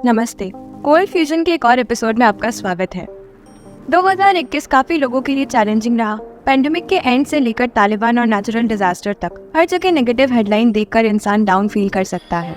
नमस्ते। Cold fusion के एक और एपिसोड में आपका स्वागत है। 2021 काफी लोगों के लिए चैलेंजिंग रहा। पेंडेमिक के एंड से लेकर तालिबान और नेचुरल डिजास्टर तक हर जगह नेगेटिव हेडलाइन देखकर इंसान डाउन फील कर सकता है।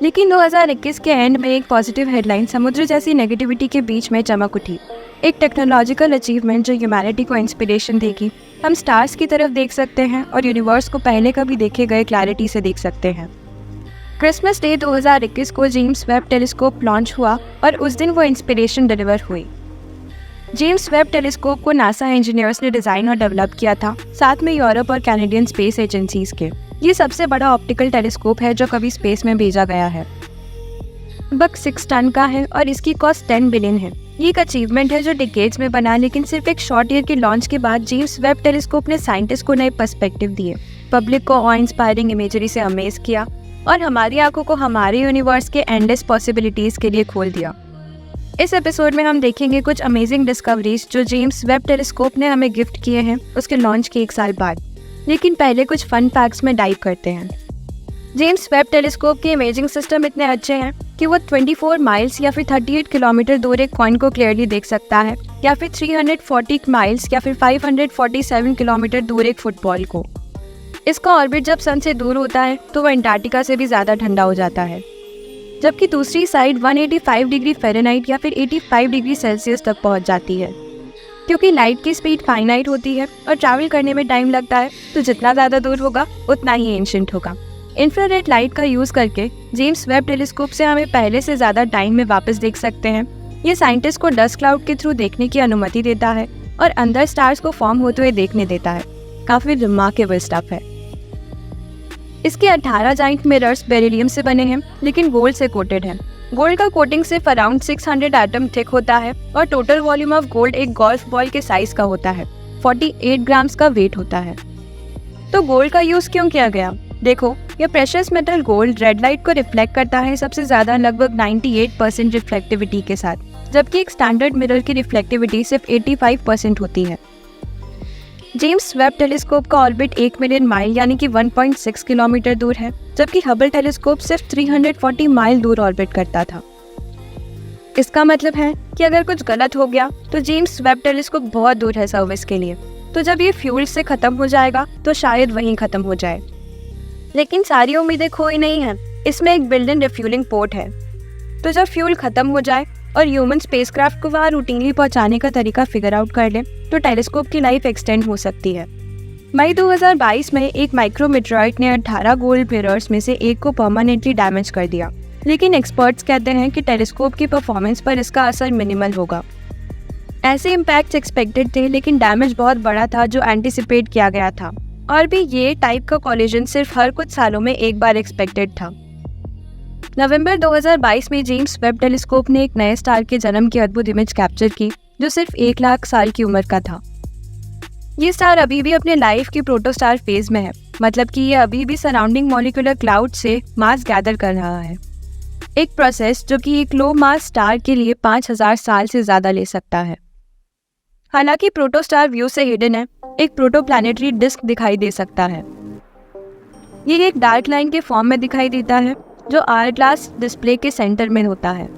लेकिन 2021 के एंड में एक पॉजिटिव हेडलाइन समुद्र जैसी नेगेटिविटी के बीच में चमक उठी। एक टेक्नोलॉजिकल अचीवमेंट जो ह्यूमैनिटी को इंस्पिरेशन देगी। हम स्टार्स की तरफ देख सकते हैं और यूनिवर्स को पहले कभी देखे गए क्लैरिटी से देख सकते हैं। क्रिसमस डे 2021 को जेम्स वेब टेलीस्कोप लॉन्च हुआ और उस दिन वो इंस्पिरेशन डिलीवर हुई। जेम्स वेब टेलीस्कोप को नासा इंजीनियर्स ने डिज़ाइन और डेवलप किया था, साथ में यूरोप और कैनेडियन स्पेस एजेंसीज के। ये सबसे बड़ा ऑप्टिकल टेलीस्कोप है जो कभी स्पेस में भेजा गया है। लगभग 6 टन का है और इसकी कॉस्ट 10 बिलियन है। ये एक अचीवमेंट है जो डिकेड्स में बना, लेकिन सिर्फ एक शॉर्ट ईयर के लॉन्च के बाद जेम्स वेब टेलीस्कोप ने साइंटिस्ट को नए पर्सपेक्टिव दिए, पब्लिक को ऑ इंस्पायरिंग इमेजरी से अमेज किया और हमारी आंखों को हमारे यूनिवर्स के एंडलेस पॉसिबिलिटीज के लिए खोल दिया। इस एपिसोड में हम देखेंगे कुछ अमेजिंग डिस्कवरीज जो जेम्स वेब टेलीस्कोप ने हमें गिफ्ट किए हैं उसके लॉन्च के 1 साल बाद। लेकिन पहले कुछ फन फैक्ट्स में डाइव करते हैं। जेम्स वेब टेलीस्कोप के इमेजिंग सिस्टम इतने अच्छे हैं कि वो 24 माइल्स या फिर 38 किलोमीटर दूर एक कॉइन को क्लियरली देख सकता है, या फिर 340 माइल्स या फिर 547 किलोमीटर दूर एक फुटबॉल को। इसका ऑर्बिट जब सन से दूर होता है तो वह अंटार्कटिका से भी ज़्यादा ठंडा हो जाता है, जबकि दूसरी साइड 185 डिग्री फ़ारेनहाइट या फिर 85 डिग्री सेल्सियस तक पहुंच जाती है। क्योंकि लाइट की स्पीड फाइनाइट होती है और ट्रैवल करने में टाइम लगता है, तो जितना ज़्यादा दूर होगा उतना ही एंशिएंट होगा। इंफ्रारेड लाइट का यूज़ करके जेम्स वेब टेलीस्कोप से हमें पहले से ज़्यादा टाइम में वापस देख सकते हैं। ये साइंटिस्ट को डस्ट क्लाउड के थ्रू देखने की अनुमति देता है और अंदर स्टार्स को फॉर्म होते हुए देखने देता है। काफ़ी रिमार्केबल स्टफ है। इसके 18 जाइंट मिरर्स बेरिलियम से बने हैं, लेकिन गोल्ड से कोटेड हैं। गोल्ड का कोटिंग सिर्फ अराउंड 600 एटम थिक होता है और टोटल वॉल्यूम ऑफ गोल्ड एक गोल्फ बॉल के साइज का होता है। 48 ग्राम्स का वेट होता है। तो गोल्ड का यूज क्यों किया गया? देखो, यह precious metal gold red light को रिफ्लेक्ट करता है सबसे ज्यादा, लगभग 98% रिफ्लेक्टिविटी के साथ, जबकि एक स्टैंडर्ड मिरर की रिफ्लेक्टिविटी सिर्फ 85% होती है। जेम्स वेब टेलीस्कोप का ऑर्बिट 1 मिलियन माइल यानी कि 1.6 किलोमीटर दूर है, जबकि हबल टेलीस्कोप सिर्फ 340 माइल दूर ऑर्बिट करता था। इसका मतलब है कि अगर कुछ गलत हो गया तो जेम्स वेब टेलीस्कोप बहुत दूर है सर्विस के लिए। तो जब ये फ्यूल से खत्म हो जाएगा तो शायद वहीं खत्म हो जाए। लेकिन सारी उम्मीदें खोई नहीं है। इसमें एक बिल्ट इन रिफ्यूलिंग पोर्ट है, तो जब फ्यूल खत्म हो जाए और ह्यूमन स्पेसक्राफ्ट को वहाँ रूटीनली पहुंचाने का तरीका फिगर आउट कर ले तो टेलीस्कोप की लाइफ एक्सटेंड हो सकती है। मई 2022 में एक माइक्रोमीटरॉइड ने 18 गोल्ड मिरर्स में से एक को परमानेंटली डैमेज कर दिया, लेकिन एक्सपर्ट्स कहते हैं कि टेलीस्कोप की परफॉर्मेंस पर इसका असर मिनिमल होगा। ऐसे इम्पैक्ट्स एक्सपेक्टेड थे, लेकिन डैमेज बहुत बड़ा था जो एंटिसिपेट किया गया था। और भी ये टाइप का कोलिजन सिर्फ हर कुछ सालों में एक बार एक्सपेक्टेड था। नवंबर 2022 में जेम्स वेब टेलीस्कोप ने एक नए स्टार के जन्म की अद्भुत इमेज कैप्चर की जो सिर्फ 1 लाख साल की उम्र का था। ये स्टार अभी भी अपने लाइफ की प्रोटोस्टार फेज में है, मतलब कि ये अभी भी सराउंडिंग मॉलिक्यूलर क्लाउड से मास गैदर कर रहा है। एक प्रोसेस जो कि एक लो मास स्टार के लिए 5000 साल से ज्यादा ले सकता है। हालांकि प्रोटोस्टार व्यू से हिडन है, एक प्रोटोप्लैनेटरी डिस्क दिखाई दे सकता है। ये एक डार्क लाइन के फॉर्म में दिखाई देता है जो आर ग्लास डिस्प्ले के सेंटर में होता है।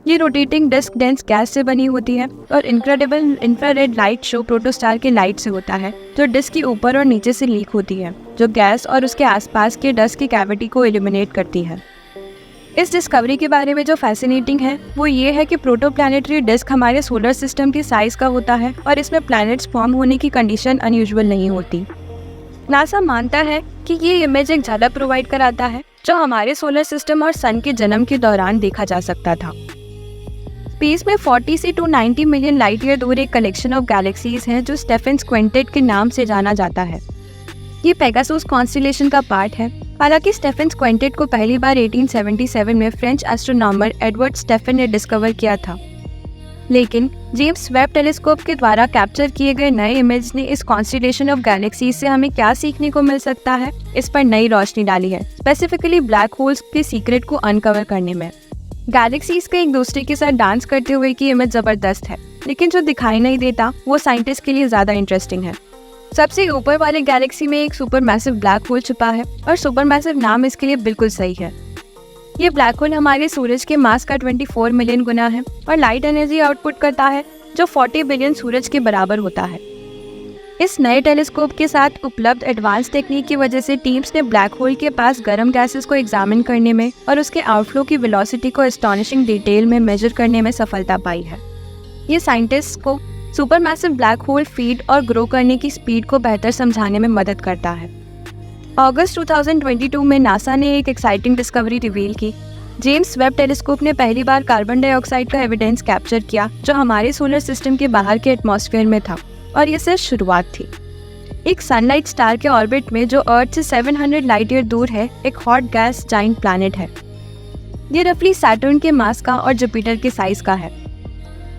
ये रोटेटिंग डिस्क डेंस गैस से बनी होती है और incredible infrared light show protostar के लाइट से होता है जो डिस्क के ऊपर और नीचे से लीक होती है, जो गैस और उसके आसपास के डस्ट की कैविटी को इल्यूमिनेट करती है। इस डिस्कवरी के बारे में जो फैसिनेटिंग है वो ये है कि प्रोटोप्लैनेटरी डिस्क हमारे सोलर सिस्टम के साइज का होता है और इसमें प्लैनेट्स फॉर्म होने की कंडीशन अनयूजुअल नहीं होती। नासा मानता है कि ये इमेज एक झलक प्रोवाइड कराता है जो हमारे सोलर सिस्टम और सन के जन्म के दौरान देखा जा सकता था। स्पेस में 40 से 290 मिलियन लाइट ईयर दूर एक कलेक्शन ऑफ गैलेक्सीज हैं जो स्टेफेंस क्विंटेट के नाम से जाना जाता है। ये पेगासस कॉन्स्टेलेशन का पार्ट है। हालांकि स्टेफेंस क्विंटेट को पहली बार 1877 में फ्रेंच एस्ट्रोनॉमर एडवर्ड स्टेफन ने डिस्कवर किया था, लेकिन जेम्स वेब टेलीस्कोप के द्वारा कैप्चर किए गए नए इमेज ने इस कॉन्स्टेलेशन ऑफ गैलेक्सीज से हमें क्या सीखने को मिल सकता है, इस पर नई रोशनी डाली है, स्पेसिफिकली ब्लैक होल्स के सीक्रेट को अनकवर करने में। गैलेक्सीज के एक दूसरे के साथ डांस करते हुए की इमेज जबरदस्त है, लेकिन जो दिखाई नहीं देता वो साइंटिस्ट के लिए ज्यादा इंटरेस्टिंग है। सबसे ऊपर वाले गैलेक्सी में एक सुपरमैसिव ब्लैक होल छुपा है और सुपरमैसिव नाम इसके लिए बिल्कुल सही है। ये ब्लैक होल हमारे सूरज के मास का 24 मिलियन गुना है और लाइट एनर्जी आउटपुट करता है जो 40 बिलियन सूरज के बराबर होता है। इस नए टेलीस्कोप के साथ उपलब्ध एडवांस टेक्निक की वजह से टीम्स ने ब्लैक होल के पास गर्म गैसेस को एग्जामिन करने में और उसके आउटफ्लो की वेलोसिटी को एस्टॉनिशिंग डिटेल में मेजर करने में सफलता पाई है। ये साइंटिस्ट को सुपरमैसिव ब्लैक होल फीड और ग्रो करने की स्पीड को बेहतर समझाने में मदद करता है। अगस्त 2022 में नासा ने एक एक्साइटिंग डिस्कवरी रिवील की। जेम्स वेब टेलीस्कोप ने पहली बार कार्बन डाइऑक्साइड का एविडेंस कैप्चर किया जो हमारे सोलर सिस्टम के बाहर के एटमॉस्फेयर में था, और ये सिर्फ शुरुआत थी। एक सनलाइट स्टार के ऑर्बिट में जो अर्थ से 700 लाइट ईयर दूर है, एक हॉट गैस जाइंट प्लैनेट है। ये रफली सैटर्न के मास का और जुपिटर के साइज का है।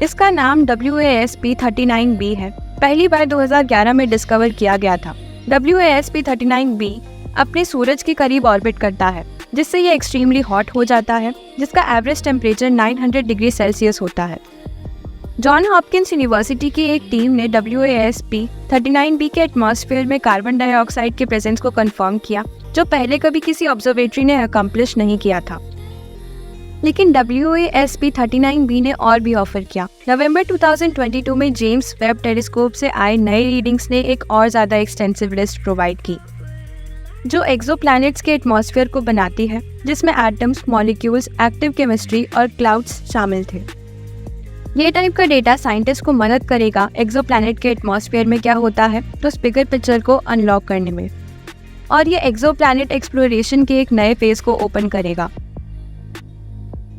इसका नाम WASP-39b है। पहली बार 2011 में डिस्कवर किया गया था। WASP-39b अपने सूरज के करीब ऑर्बिट करता है, जिससे ये एक्सट्रीमली हॉट हो जाता है, जिसका एवरेज टेम्परेचर 900 डिग्री सेल्सियस होता है। जॉन हॉपकिंस यूनिवर्सिटी की एक टीम ने WASP-39b के एटमॉस्फेयर में कार्बन डाइऑक्साइड के प्रेजेंस को कंफर्म किया, जो पहले कभी किसी ऑब्जर्वेटरी ने अकम्प्लिश नहीं किया था। लेकिन WASP-39b ने और भी ऑफर किया। नवंबर 2022 में जेम्स वेब टेलीस्कोप से आए नए रीडिंग्स ने एक और ज़्यादा एक्सटेंसिव लिस्ट प्रोवाइड की, जो एक्सोप्लैनेट्स के एटमॉस्फेयर को बनाती है, जिसमें एटम्स, मॉलिक्यूल्स, एक्टिव केमिस्ट्री और क्लाउड्स शामिल थे। ये टाइप का डेटा साइंटिस्ट को मदद करेगा एक्सोप्लैनेट के एटमॉस्फेयर में क्या होता है तो उस बिगर पिक्चर को अनलॉक करने में, और ये एक्सोप्लैनेट एक्सप्लोरेशन के एक नए फेज को ओपन करेगा।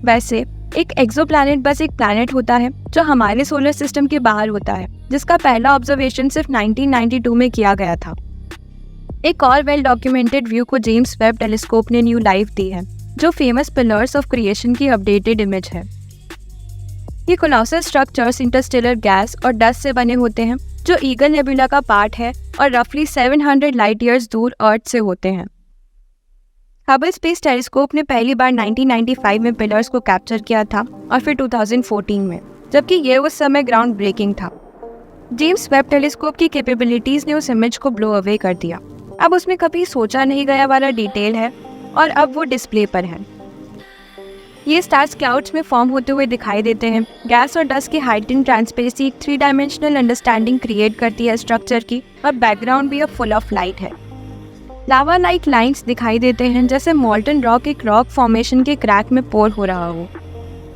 वैसे एक एक्सोप्लैनेट बस एक प्लैनेट होता है जो हमारे सोलर सिस्टम के बाहर होता है, जिसका पहला ऑब्जर्वेशन सिर्फ 1992 में किया गया था। एक और वेल डॉक्यूमेंटेड व्यू को जेम्स वेब टेलीस्कोप ने न्यू लाइफ दी है, जो फेमस पिलर्स ऑफ क्रिएशन की अपडेटेड इमेज है। ये कोलोसल स्ट्रक्चर्स इंटरस्टेलर गैस और डस्ट से बने होते हैं, जो ईगल नेबुला का पार्ट है और रफली 700 लाइट ईयर्स दूर अर्थ से होते हैं। हबल स्पेस टेलीस्कोप ने पहली बार 1995 में पिलर्स को कैप्चर किया था और फिर 2014 में, जबकि ये उस समय ग्राउंड ब्रेकिंग था। जेम्स वेब टेलीस्कोप की कैपेबिलिटीज ने उस इमेज को ब्लो अवे कर दिया। अब उसमें कभी सोचा नहीं गया वाला डिटेल है और अब वो डिस्प्ले पर है। ये स्टार्स क्लाउड्स में फॉर्म होते हुए दिखाई देते हैं। गैस और डस्ट की heightened transparency 3 dimensional understanding create करती है स्ट्रक्चर की, और बैकग्राउंड भी अब फुल ऑफ लाइट है। लावा लाइक लाइंस दिखाई देते हैं, जैसे मॉल्टन रॉक एक रॉक फॉर्मेशन के क्रैक में पोर हो रहा हो।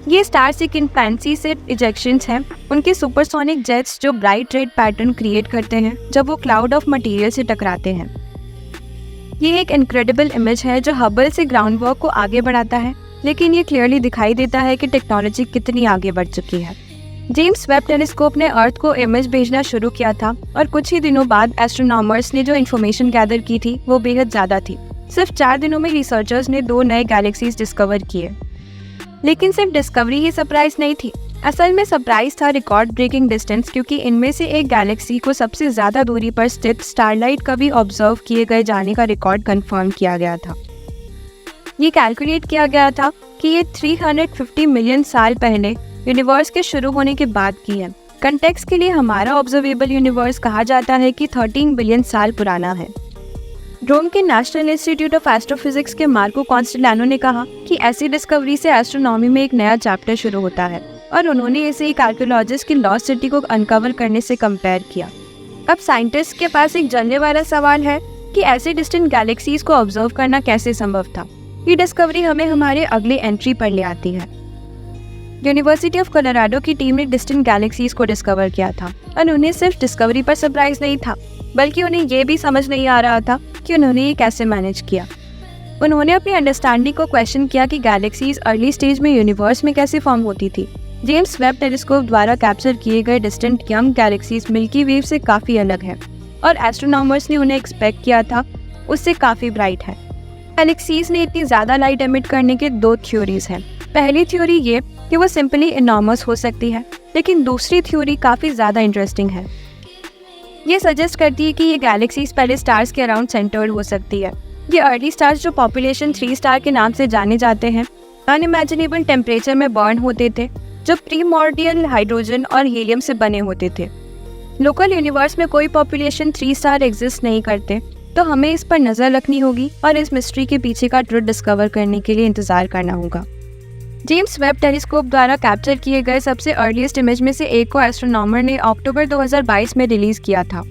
ये स्टार्स एक इन्फेंसी से इजेक्शंस हैं, उनके सुपरसोनिक जेट्स जो ब्राइट रेड पैटर्न क्रिएट करते हैं जब वो क्लाउड ऑफ मटेरियल से टकराते हैं। ये एक इनक्रेडिबल इमेज है जो हबल से ग्राउंड वर्क को आगे बढ़ाता है, लेकिन ये क्लियरली दिखाई देता है कि टेक्नोलॉजी कितनी आगे बढ़ चुकी है। जेम्स वेब टेलीस्कोप ने अर्थ को इमेज भेजना शुरू किया था और कुछ ही दिनों बाद एस्ट्रोनॉमर्स ने जो इन्फॉर्मेशन गैदर की थी वो बेहद ज़्यादा थी। सिर्फ 4 दिनों में रिसर्चर्स ने 2 नए गैलेक्सीज डिस्कवर किए। लेकिन सिर्फ डिस्कवरी ही सरप्राइज नहीं थी, असल में सरप्राइज था रिकॉर्ड ब्रेकिंग डिस्टेंस, क्योंकि इनमें से एक गैलेक्सी को सबसे ज़्यादा दूरी पर स्थित स्टारलाइट कभी ऑब्जर्व किए गए जाने का रिकॉर्ड कंफर्म किया गया था। ये कैलकुलेट किया गया था कि ये 350 मिलियन साल पहले यूनिवर्स के शुरू होने के बाद की है। कंटेक्स्ट के लिए हमारा ऑब्जर्वेबल यूनिवर्स कहा जाता है कि 13 बिलियन साल पुराना है। रोम के नेशनल इंस्टीट्यूट ऑफ एस्ट्रोफिजिक्स के मार्को कॉन्स्टेलानो ने कहा कि ऐसी डिस्कवरी से एस्ट्रोनॉमी में एक नया चैप्टर शुरू होता है, और उन्होंने इसे एक आर्कियोलॉजिस्ट की लॉस्ट सिटी को अनकवर करने से कंपेयर किया। अब साइंटिस्ट के पास एक जलने वाला सवाल है कि ऐसे डिस्टेंट गैलेक्सीज को ऑब्जर्व करना कैसे संभव था। ये डिस्कवरी हमें हमारे अगले एंट्री पर ले आती है। यूनिवर्सिटी ऑफ कोलोराडो की टीम ने डिस्टेंट गैलेक्सीज को डिस्कवर किया था, और उन्हें सिर्फ डिस्कवरी पर सरप्राइज नहीं था, बल्कि उन्हें ये भी समझ नहीं आ रहा था कि उन्होंने ये कैसे मैनेज किया। उन्होंने अपनी अंडरस्टैंडिंग को क्वेश्चन किया कि गैलेक्सीज अर्ली स्टेज में यूनिवर्स में कैसे फॉर्म होती थी। जेम्स वेब टेलीस्कोप द्वारा कैप्चर किए गए डिस्टेंट यंग गैलेक्सीज मिल्की वे से काफ़ी अलग है, और एस्ट्रोनॉमर्स ने उन्हें एक्सपेक्ट किया था उससे काफ़ी ब्राइट है। गैलेक्सीज ने इतनी ज़्यादा लाइट एमिट करने के 2 थ्योरीज हैं। पहली थ्योरी ये कि वो सिंपली इनॉर्मस हो सकती है, लेकिन दूसरी थ्योरी काफ़ी ज़्यादा इंटरेस्टिंग है। ये सजेस्ट करती है कि ये गैलेक्सीज पहले स्टार्स के अराउंड सेंटर्ड हो सकती है। ये अर्ली स्टार्स जो पॉपुलेशन 3 स्टार के नाम से जाने जाते हैं, अनइमेजिनेबल टेम्परेचर में बर्न होते थे, जो प्रीमॉर्डियल हाइड्रोजन और हीलियम से बने होते थे। लोकल यूनिवर्स में कोई पॉपुलेशन 3 स्टार एग्जिस्ट नहीं करते, तो हमें इस पर नज़र रखनी होगी और इस मिस्ट्री के पीछे का ट्रुथ डिस्कवर करने के लिए इंतज़ार करना होगा। जेम्स वेब टेलीस्कोप द्वारा कैप्चर किए गए सबसे अर्लीस्ट इमेज में से एक को एस्ट्रोनॉमर ने अक्टूबर 2022 में रिलीज़ किया था।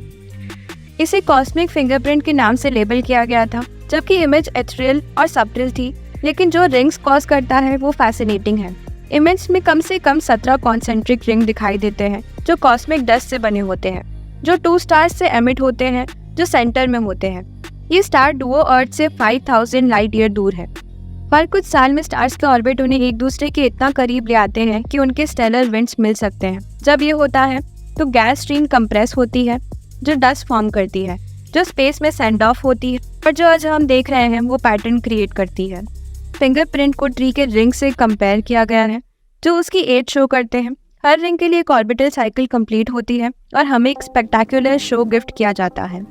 इसे कॉस्मिक फिंगरप्रिंट के नाम से लेबल किया गया था, जबकि इमेज एथरियल और सबटिल थी, लेकिन जो रिंग्स कॉज करता है वो फैसिनेटिंग है। इमेज में कम से कम 17 कॉन्सेंट्रिक रिंग दिखाई देते हैं जो कॉस्मिक डस्ट से बने होते हैं, जो 2 स्टार्स से एमिट होते हैं जो सेंटर में होते हैं। ये स्टार डुओ अर्थ से 5000 लाइट ईयर दूर है। हर कुछ साल में स्टार्स के ऑर्बिट उन्हें एक दूसरे के इतना करीब ले आते हैं कि उनके स्टेलर विंड्स मिल सकते हैं। जब ये होता है तो गैस स्ट्रीम कंप्रेस होती है जो डस्ट फॉर्म करती है, जो स्पेस में सेंड ऑफ होती है, और जो आज हम देख रहे हैं वो पैटर्न क्रिएट करती है। फिंगरप्रिंट को ट्री के रिंग से कंपेयर किया गया है जो उसकी एज शो करते हैं। हर रिंग के लिए एक ऑर्बिटल साइकिल कंप्लीट होती है और हमें एक स्पेक्टाकुलर शो गिफ्ट किया जाता है।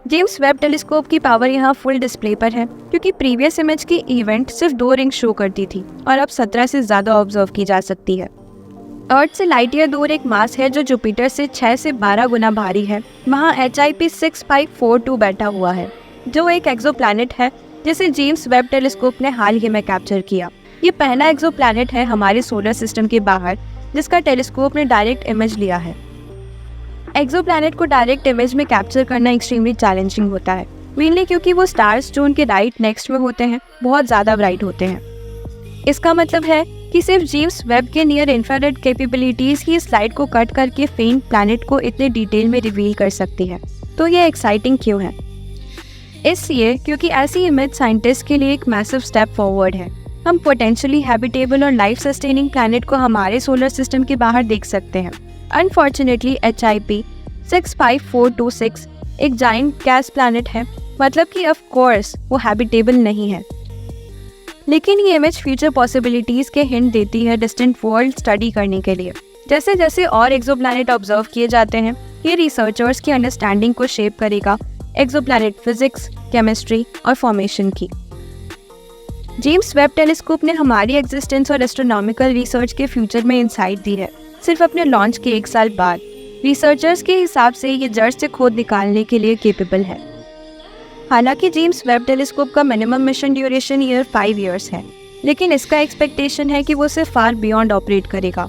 जेम्स वेब टेलीस्कोप की पावर यहाँ फुल डिस्प्ले पर है, क्योंकि प्रीवियस इमेज की इवेंट सिर्फ 2 रिंग शो करती थी और अब 17 से ज़्यादा ऑब्जर्व की जा सकती है। अर्थ से लाइट ईयर दूर एक मास है जो जुपिटर से 6 से 12 गुना भारी है। वहाँ HIP 6542 बैठा हुआ है, जो एक एक्सोप्लैनेट है जिसे जेम्स वेब टेलीस्कोप ने हाल ही में कैप्चर किया। ये पहला एक्सोप्लैनेट है हमारे सोलर सिस्टम के बाहर जिसका टेलीस्कोप ने डायरेक्ट इमेज लिया है। एक्सोप्लैनेट को डायरेक्ट इमेज में कैप्चर करना एक्सट्रीमली चैलेंजिंग होता है, मेनली क्योंकि वो स्टार्स जो उनके राइट नेक्स्ट में होते हैं बहुत ज़्यादा ब्राइट होते हैं। इसका मतलब है कि सिर्फ जेम्स वेब के नियर इंफ्रारेड कैपेबिलिटीज़ ही इस लाइट को कट करके फेंट प्लैनेट को इतने डिटेल में रिवील कर सकती है। तो ये एक्साइटिंग क्यों है? इसलिए क्योंकि ऐसी इमेज साइंटिस्ट के लिए एक मैसिव स्टेप फॉरवर्ड है। हम पोटेंशियली हैबिटेबल और लाइफ सस्टेनिंग प्लैनेट को हमारे सोलर सिस्टम के बाहर देख सकते हैं। अनफॉर्चुनेटली HIP 6546 एक जाइंट गैस प्लैनेट है, मतलब कि ऑफ कोर्स वो हैबिटेबल नहीं है। लेकिन ये इमेज फ्यूचर पॉसिबिलिटीज़ के हिंट देती है डिस्टेंट वर्ल्ड स्टडी करने के लिए। जैसे जैसे और एक्सोप्लैनेट ऑब्जर्व किए जाते हैं, ये रिसर्चर्स की अंडरस्टैंडिंग को शेप करेगा एक्सोप्लैनेट फिजिक्स, केमिस्ट्री और फॉर्मेशन की। जेम्स वेब टेलीस्कोप ने हमारी एग्जिस्टेंस और एस्ट्रोनॉमिकल रिसर्च के फ्यूचर में इंसाइट दी है। सिर्फ अपने लॉन्च के 1 साल बाद रिसर्चर्स के हिसाब से ये जड़ से खोद निकालने के लिए केपेबल है। हालांकि जेम्स वेब टेलीस्कोप का मिनिमम मिशन ड्यूरेशन 5 ईयर्स है, लेकिन इसका एक्सपेक्टेशन है कि वो सिर्फ फार बियॉन्ड ऑपरेट करेगा।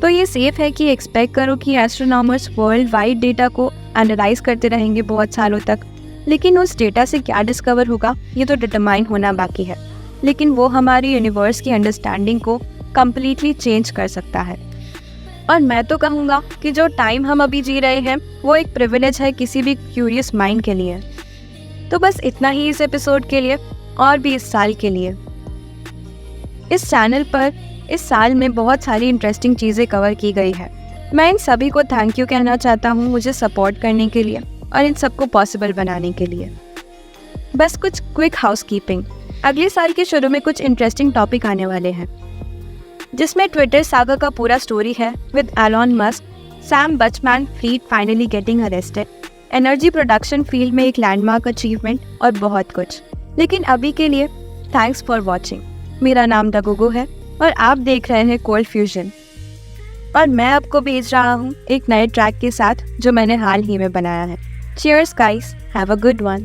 तो ये सेफ है कि एक्सपेक्ट करो कि एस्ट्रोनॉमर्स वर्ल्ड वाइड डेटा को एनालाइज करते रहेंगे बहुत सालों तक। लेकिन उस डेटा से क्या डिस्कवर होगा ये तो डिटरमाइन होना बाकी है, लेकिन वो हमारी यूनिवर्स की अंडरस्टैंडिंग को कम्प्लीटली चेंज कर सकता है। और मैं तो कहूँगा कि जो टाइम हम अभी जी रहे हैं वो एक प्रिविलेज है किसी भी क्यूरियस माइंड के लिए। तो बस इतना ही इस एपिसोड के लिए, और भी इस साल के लिए। इस चैनल पर इस साल में बहुत सारी इंटरेस्टिंग चीज़ें कवर की गई है। मैं इन सभी को थैंक यू कहना चाहता हूँ मुझे सपोर्ट करने के लिए और इन सबको पॉसिबल बनाने के लिए। बस कुछ क्विक हाउसकीपिंग। अगले साल के शुरू में कुछ इंटरेस्टिंग टॉपिक आने वाले हैं, जिसमें ट्विटर सागा का पूरा स्टोरी है with Elon Musk, Sam Bankman Fried finally getting arrested, energy production field में एक लैंडमार्क अचीवमेंट और बहुत कुछ। लेकिन अभी के लिए थैंक्स फॉर वॉचिंग। मेरा नाम डगुगो है और आप देख रहे हैं कोल्ड फ्यूजन, और मैं आपको भेज रहा हूँ एक नए ट्रैक के साथ जो मैंने हाल ही में बनाया है। Cheers guys, have a good one.